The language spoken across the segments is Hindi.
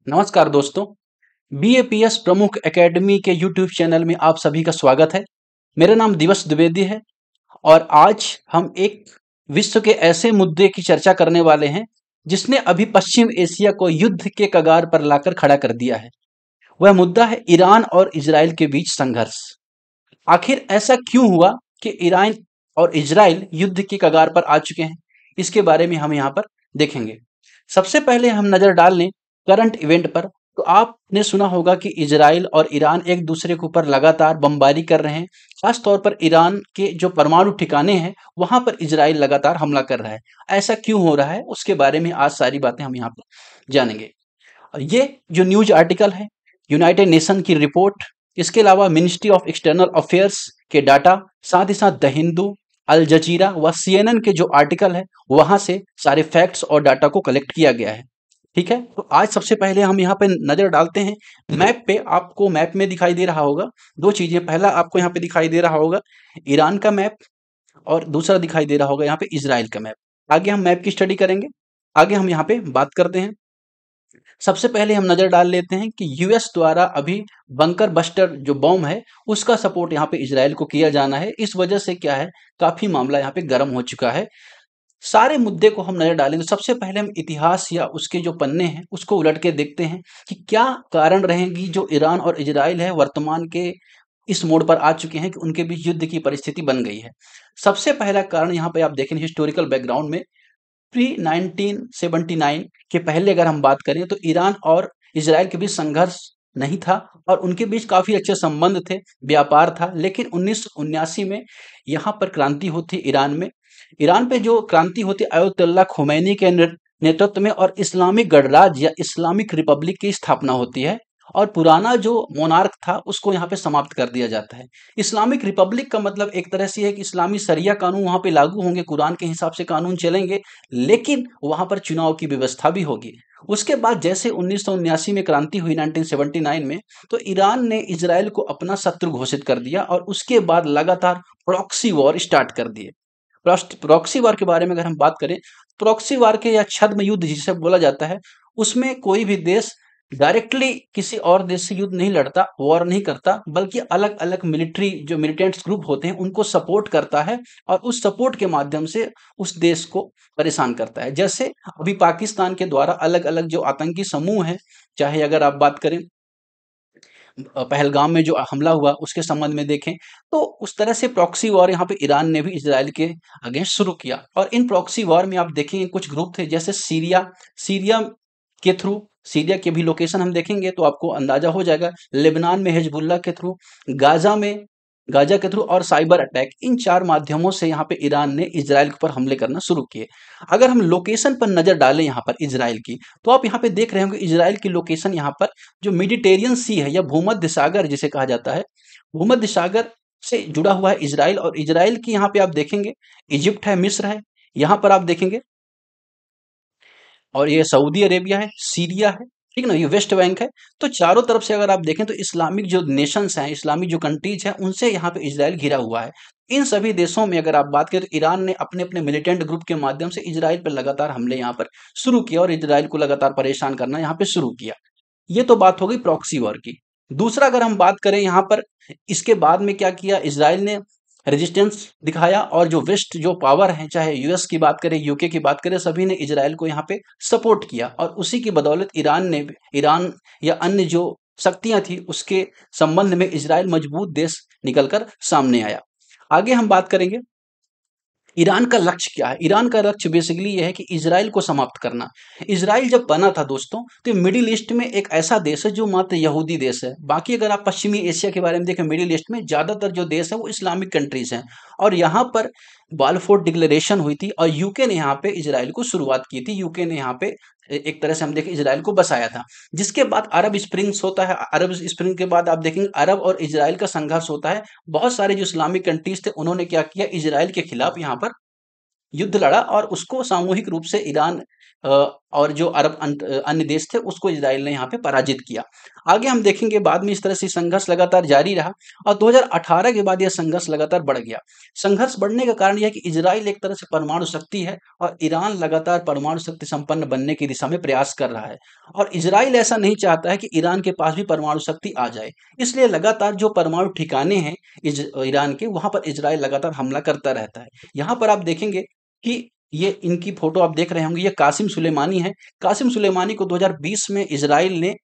नमस्कार दोस्तों। बीएपीएस प्रमुख एकेडमी के यूट्यूब चैनल में आप सभी का स्वागत है। मेरा नाम दिवस द्विवेदी है और आज हम एक विश्व के ऐसे मुद्दे की चर्चा करने वाले हैं जिसने अभी पश्चिम एशिया को युद्ध के कगार पर लाकर खड़ा कर दिया है। वह मुद्दा है ईरान और इजराइल के बीच संघर्ष। आखिर ऐसा क्यों हुआ कि ईरान और इजराइल युद्ध की कगार पर आ चुके हैं, इसके बारे में हम यहाँ पर देखेंगे। सबसे पहले हम नजर डाल लें करंट इवेंट पर। तो आपने सुना होगा कि इजराइल और ईरान एक दूसरे के ऊपर लगातार बमबारी कर रहे हैं। खास तौर पर ईरान के जो परमाणु ठिकाने हैं वहां पर इजराइल लगातार हमला कर रहा है। ऐसा क्यों हो रहा है उसके बारे में आज सारी बातें हम यहाँ पर जानेंगे। ये जो न्यूज आर्टिकल है, यूनाइटेड नेशन की रिपोर्ट, इसके अलावा मिनिस्ट्री ऑफ एक्सटर्नल अफेयर्स के डाटा, साथ ही साथ द हिंदू, अल जजीरा व सीएनएन के जो आर्टिकल है वहां से सारे फैक्ट्स और डाटा को कलेक्ट किया गया है। ठीक है, तो आज सबसे पहले हम यहाँ पे नजर डालते हैं मैप पे। आपको मैप में दिखाई दे रहा होगा दो चीजें। पहला आपको यहाँ पे दिखाई दे रहा होगा ईरान का मैप और दूसरा दिखाई दे रहा होगा यहाँ पे इजराइल का मैप। आगे हम मैप की स्टडी करेंगे। आगे हम यहाँ पे बात करते हैं। सबसे पहले हम नजर डाल लेते हैं कि यूएस द्वारा अभी बंकर बस्टर जो बॉम्ब है उसका सपोर्ट यहाँ पे इजराइल को किया जाना है। इस वजह से क्या है, काफी मामला यहाँ पे गर्म हो चुका है। सारे मुद्दे को हम नजर डालेंगे। सबसे पहले हम इतिहास या उसके जो पन्ने हैं उसको उलट के देखते हैं कि क्या कारण रहेंगी जो ईरान और इजराइल है वर्तमान के इस मोड़ पर आ चुके हैं कि उनके बीच युद्ध की परिस्थिति बन गई है। सबसे पहला कारण यहाँ पे आप देखें हिस्टोरिकल बैकग्राउंड में, प्री 1979 के पहले अगर हम बात करें तो ईरान और इजराइल के बीच संघर्ष नहीं था और उनके बीच काफी अच्छे संबंध थे, व्यापार था। लेकिन 1979 में यहाँ पर क्रांति होती ईरान में। ईरान पे जो क्रांति होती अयतुल्ला खुमैनी के नेतृत्व में और इस्लामिक गणराज्य या इस्लामिक रिपब्लिक की स्थापना होती है और पुराना जो मोनार्क था उसको यहाँ पे समाप्त कर दिया जाता है। इस्लामिक रिपब्लिक का मतलब एक तरह से है कि इस्लामी शरिया कानून वहां पे लागू होंगे, कुरान के हिसाब से कानून चलेंगे, लेकिन वहां पर चुनाव की व्यवस्था भी होगी। उसके बाद जैसे 1979 में क्रांति हुई 1979 में, तो ईरान ने इजराइल को अपना शत्रु घोषित कर दिया और उसके बाद लगातार प्रॉक्सी वॉर स्टार्ट कर दिए। प्रॉक्सी वार के बारे में अगर हम बात करें, प्रॉक्सी वार के या छद्म युद्ध जिसे बोला जाता है, उसमें कोई भी देश डायरेक्टली किसी और देश से युद्ध नहीं लड़ता, वॉर नहीं करता, बल्कि अलग अलग मिलिट्री जो मिलिटेंट्स ग्रुप होते हैं उनको सपोर्ट करता है और उस सपोर्ट के माध्यम से उस देश को परेशान करता है। जैसे अभी पाकिस्तान के द्वारा अलग अलग जो आतंकी समूह हैं, चाहे अगर आप बात करें पहलगाम में जो हमला हुआ उसके संबंध में देखें, तो उस तरह से प्रॉक्सी वॉर यहाँ पे ईरान ने भी इजराइल के अगेंस्ट शुरू किया। और इन प्रॉक्सी वॉर में आप देखेंगे कुछ ग्रुप थे जैसे सीरिया, सीरिया के थ्रू, सीरिया के भी लोकेशन हम देखेंगे तो आपको अंदाजा हो जाएगा। लेबनान में हिजबुल्लाह के थ्रू, गाजा में गाजा के थ्रू और साइबर अटैक, इन चार माध्यमों से यहाँ पे ईरान ने इजराइल के ऊपर हमले करना शुरू किए। अगर हम लोकेशन पर नजर डालें यहाँ पर इजराइल की, तो आप यहाँ पे देख रहे होंगे इजराइल की लोकेशन यहाँ पर जो मेडिटेरियन सी है या भूमध्य सागर जिसे कहा जाता है, भूमध्य सागर से जुड़ा हुआ है इजराइल। और इजराइल की यहाँ पे आप देखेंगे इजिप्ट है, मिस्र है, यहाँ पर आप देखेंगे, और ये सऊदी अरेबिया है, सीरिया है, ठीक ना, ये वेस्ट बैंक है। तो चारों तरफ से अगर आप देखें तो इस्लामिक जो नेशंस हैं, इस्लामिक जो कंट्रीज हैं, उनसे यहाँ पे इजराइल घिरा हुआ है। इन सभी देशों में अगर आप बात करें तो ईरान ने अपने अपने मिलिटेंट ग्रुप के माध्यम से इजराइल पर लगातार हमले यहाँ पर शुरू किया और इजराइल को लगातार परेशान करना यहाँ पे शुरू किया। ये तो बात हो गई प्रॉक्सी वॉर की। दूसरा अगर हम बात करें यहाँ पर, इसके बाद में क्या किया इजराइल ने, रेजिस्टेंस दिखाया और जो वेस्ट जो पावर है, चाहे यूएस की बात करें, यूके की बात करें, सभी ने इजराइल को यहाँ पे सपोर्ट किया और उसी की बदौलत ईरान या अन्य जो शक्तियां थी उसके संबंध में इजराइल मजबूत देश निकलकर सामने आया। आगे हम बात करेंगे ईरान का लक्ष्य क्या है। ईरान का लक्ष्य बेसिकली यह है कि इजराइल को समाप्त करना। इजराइल जब बना था दोस्तों, तो मिडिल ईस्ट में एक ऐसा देश है जो मात्र यहूदी देश है। बाकी अगर आप पश्चिमी एशिया के बारे में देखें, मिडिल ईस्ट में ज्यादातर जो देश है वो इस्लामिक कंट्रीज हैं। और यहाँ पर बाल्फोर डिक्लेरेशन हुई थी और यूके ने यहाँ पे इजराइल को शुरुआत की थी। यूके ने यहाँ पे एक तरह से हम देखें इजराइल को बसाया था। जिसके बाद अरब स्प्रिंग्स होता है, अरब स्प्रिंग के बाद आप देखेंगे अरब और इजराइल का संघर्ष होता है। बहुत सारे जो इस्लामिक कंट्रीज थे उन्होंने क्या किया, इजराइल के खिलाफ यहाँ पर युद्ध लड़ा और उसको सामूहिक रूप से ईरान और जो अरब अन्य देश थे उसको इजराइल ने यहाँ पे पराजित किया। आगे हम देखेंगे बाद में इस तरह से संघर्ष लगातार जारी रहा और 2018 के बाद यह संघर्ष लगातार बढ़ गया। संघर्ष बढ़ने का कारण यह है कि इजराइल एक तरह से परमाणु शक्ति है और ईरान लगातार परमाणु शक्ति संपन्न बनने की दिशा में प्रयास कर रहा है और इजराइल ऐसा नहीं चाहता है कि ईरान के पास भी परमाणु शक्ति आ जाए। इसलिए लगातार जो परमाणु ठिकाने हैं ईरान के, वहां पर इजराइल लगातार हमला करता रहता है। यहाँ पर आप देखेंगे कि ये इनकी फोटो आप देख रहे होंगे, ये कासिम सुलेमानी है। कासिम सुलेमानी को 2020 में इजराइल ने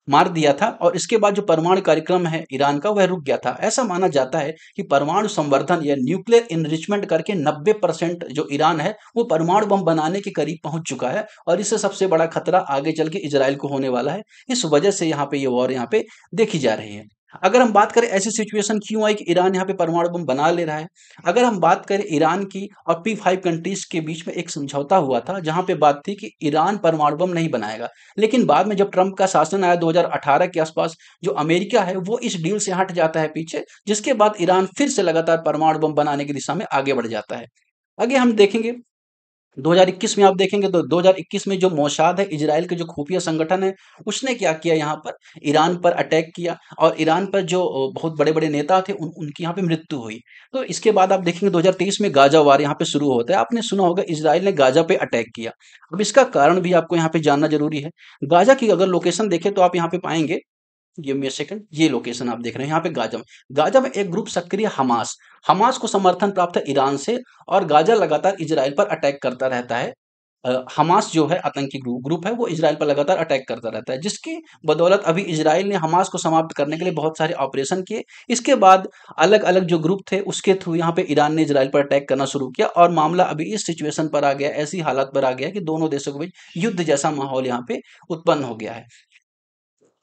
मार दिया था और इसके बाद जो परमाणु कार्यक्रम है ईरान का वह रुक गया था। ऐसा माना जाता है कि परमाणु संवर्धन या न्यूक्लियर इनरिचमेंट करके 90% जो ईरान है वो परमाणु बम बनाने के करीब पहुंच चुका है और इससे सबसे बड़ा खतरा आगे चल के इजराइल को होने वाला है। इस वजह से यहाँ पे ये वॉर यहाँ पे देखी जा रही है। अगर हम बात करें ऐसी सिचुएशन क्यों आई कि ईरान यहाँ पे परमाणु बम बना ले रहा है, अगर हम बात करें ईरान की और P5 कंट्रीज के बीच में एक समझौता हुआ था जहां पे बात थी कि ईरान परमाणु बम नहीं बनाएगा, लेकिन बाद में जब ट्रंप का शासन आया 2018 के आसपास, जो अमेरिका है वो इस डील से हट जाता है पीछे, जिसके बाद ईरान फिर से लगातार परमाणु बम बनाने की दिशा में आगे बढ़ जाता है। आगे हम देखेंगे 2021 में, आप देखेंगे तो 2021 में जो मोसाद है, इजराइल के जो खुफिया संगठन है, उसने क्या किया, यहाँ पर ईरान पर अटैक किया और ईरान पर जो बहुत बड़े बड़े नेता थे उनकी यहाँ पे मृत्यु हुई। तो इसके बाद आप देखेंगे 2023 में गाजा वार यहाँ पे शुरू होता है। आपने सुना होगा इजराइल ने गाजा पे अटैक किया। अब इसका कारण भी आपको यहाँ पे जानना जरूरी है। गाजा की अगर लोकेशन देखें तो आप यहाँ पे पाएंगे, ये मेरे सेकंड, ये लोकेशन आप देख रहे हैं यहाँ पे गाजा में एक ग्रुप सक्रिय हमास, हमास को समर्थन प्राप्त है ईरान से और गाजा लगातार इजराइल पर अटैक करता रहता है। हमास जो है आतंकी ग्रुप है, वो इजराइल पर लगातार अटैक करता रहता है, जिसकी बदौलत अभी इजराइल ने हमास को समाप्त करने के लिए बहुत सारे ऑपरेशन किए। इसके बाद अलग अलग जो ग्रुप थे उसके थ्रू यहाँ पे ईरान ने इजराइल पर अटैक करना शुरू किया और मामला अभी इस सिचुएशन पर आ गया, ऐसी हालत पर आ गया कि दोनों देशों के बीच युद्ध जैसा माहौल यहाँ पे उत्पन्न हो गया है।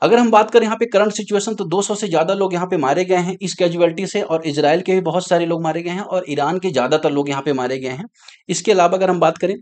अगर हम बात करें यहाँ पे करंट सिचुएशन, तो 200 से ज्यादा लोग यहाँ पे मारे गए हैं इस कैजुअलिटी से और इजराइल के भी बहुत सारे लोग मारे गए हैं और ईरान के ज्यादातर लोग यहाँ पे मारे गए हैं। इसके अलावा अगर हम बात करें,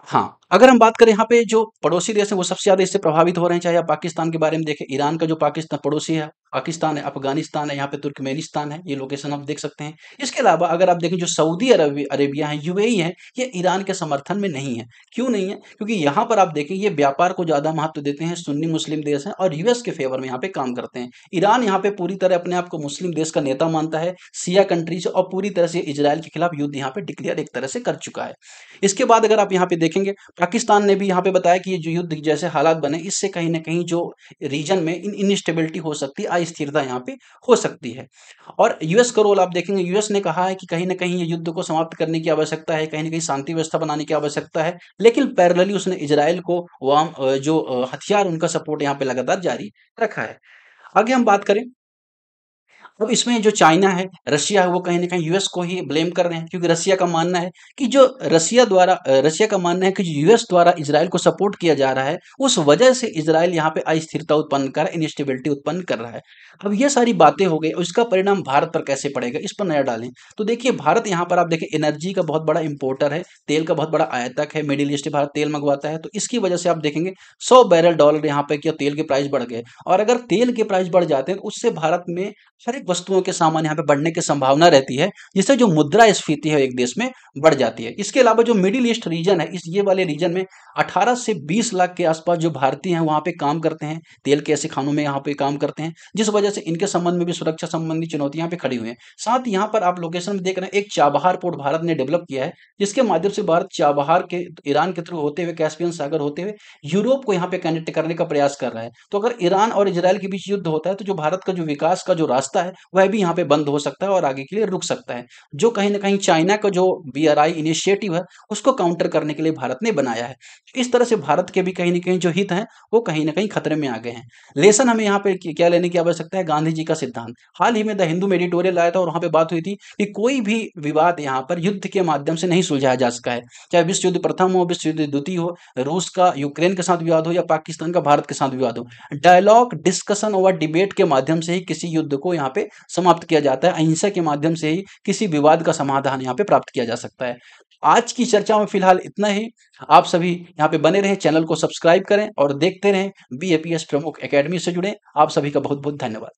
हाँ, अगर हम बात करें यहाँ पे जो पड़ोसी देश हैं वो सबसे ज्यादा इससे प्रभावित हो रहे हैं। चाहे आप पाकिस्तान के बारे में देखें, ईरान का जो पाकिस्तान पड़ोसी है, पाकिस्तान है, अफगानिस्तान है, यहाँ पे तुर्कमेनिस्तान है, ये लोकेशन आप देख सकते हैं। इसके अलावा अगर आप देखें जो सऊदी अरेबिया है, यूएई है, ये ईरान के समर्थन में नहीं है। क्यों नहीं है? क्योंकि यहाँ पर आप देखें ये व्यापार को ज्यादा महत्व देते हैं, सुन्नी मुस्लिम देश है और यूएस के फेवर में यहाँ पे काम करते हैं। ईरान यहाँ पे पूरी तरह अपने आप को मुस्लिम देश का नेता मानता है, सिया कंट्रीज, और पूरी तरह से इजराइल के खिलाफ युद्ध यहाँ पे डिक्लेयर एक तरह से कर चुका है। इसके बाद अगर आप यहाँ पे देखेंगे, पाकिस्तान ने भी यहाँ पे बताया कि ये जो युद्ध जैसे हालात बने, इससे कहीं ना कहीं जो रीजन में इनस्टेबिलिटी हो सकती है, अस्थिरता यहाँ पे हो सकती है। और यूएस का रोल आप देखेंगे, यूएस ने कहा है कि कहीं ना कहीं ये युद्ध को समाप्त करने की आवश्यकता है, कहीं ना कहीं शांति व्यवस्था बनाने की आवश्यकता है, लेकिन पैरेलली उसने इजराइल को जो हथियार उनका सपोर्ट यहाँ पे लगातार जारी रखा है। आगे हम बात करें, अब इसमें जो चाइना है, रशिया है, वो कहीं न कहीं यूएस को ही ब्लेम कर रहे हैं, क्योंकि रशिया का मानना है कि जो रशिया का मानना है कि जो यूएस द्वारा इजराइल को सपोर्ट किया जा रहा है, उस वजह से इजराइल यहाँ पे अस्थिरता उत्पन्न कर रहा है, इनस्टेबिलिटी उत्पन्न कर रहा है। अब ये सारी बातें हो गई और इसका परिणाम भारत पर कैसे पड़ेगा, इस पर नजर डालें। तो देखिए, भारत यहाँ पर आप देखें एनर्जी का बहुत बड़ा इंपोर्टर है, तेल का बहुत बड़ा आयातक है, मिडिल ईस्ट से भारत तेल मंगवाता है, तो इसकी वजह से आप देखेंगे $100 यहाँ पे क्या तेल के प्राइस बढ़ गए। और अगर तेल के प्राइस बढ़ जाते हैं तो उससे भारत में हर एक वस्तुओं के सामान यहाँ पे बढ़ने की संभावना रहती है, जिससे जो मुद्रास्फीति है एक देश में बढ़ जाती है। इसके अलावा जो मिडिल ईस्ट रीजन है, इस ये वाले रीजन में 18 से 20 लाख के आसपास जो भारतीय हैं वहाँ पे काम करते हैं, तेल के ऐसे खानों में यहाँ पे काम करते हैं, जिस वजह से इनके संबंध में भी सुरक्षा संबंधी चुनौतियां यहाँ पे खड़ी हुई हैं। साथ ही यहाँ पर आप लोकेशन में देख रहे हैं, एक चाबहार पोर्ट भारत ने डेवलप किया है, जिसके माध्यम से भारत चाबहार के ईरान के थ्रू होते हुए, कैस्पियन सागर होते हुए यूरोप को यहाँ पे कनेक्ट करने का प्रयास कर रहा है। तो अगर ईरान और इजराइल के बीच युद्ध होता है तो जो भारत का जो विकास का जो रास्ता है वह भी यहाँ पे बंद हो सकता है और आगे के लिए रुक सकता है, जो कहीं ना कहीं चाइना का जो BRI इनिशिएटिव है उसको काउंटर करने के लिए भारत ने बनाया है। इस तरह से भारत के भी कहीं ना कहीं जो हित हैं वो कहीं ना कहीं खतरे में आ गए हैं। लेसन हमें यहाँ पे क्या लेने की आवश्यकता है, गांधी जी का सिद्धांत। हाल ही में द हिंदू में एडिटोरियल आया था और वहां पे बात हुई थी कि कोई भी विवाद यहाँ पर युद्ध के माध्यम से नहीं सुलझाया जा सका है, चाहे विश्व युद्ध प्रथम हो, विश्व युद्ध द्वितीय हो, रूस का यूक्रेन के साथ विवाद हो या पाकिस्तान का भारत के साथ विवाद हो। डायलॉग, डिस्कशन और डिबेट के माध्यम से ही किसी युद्ध को यहाँ पे समाप्त किया जाता है, अहिंसा के माध्यम से ही किसी विवाद का समाधान यहाँ पे प्राप्त किया जा सकता है। आज की चर्चा में फिलहाल इतना ही। आप सभी यहाँ पे बने रहें, चैनल को सब्सक्राइब करें और देखते रहें BAPS प्रमुख एकेडमी से जुड़े। आप सभी का बहुत बहुत धन्यवाद।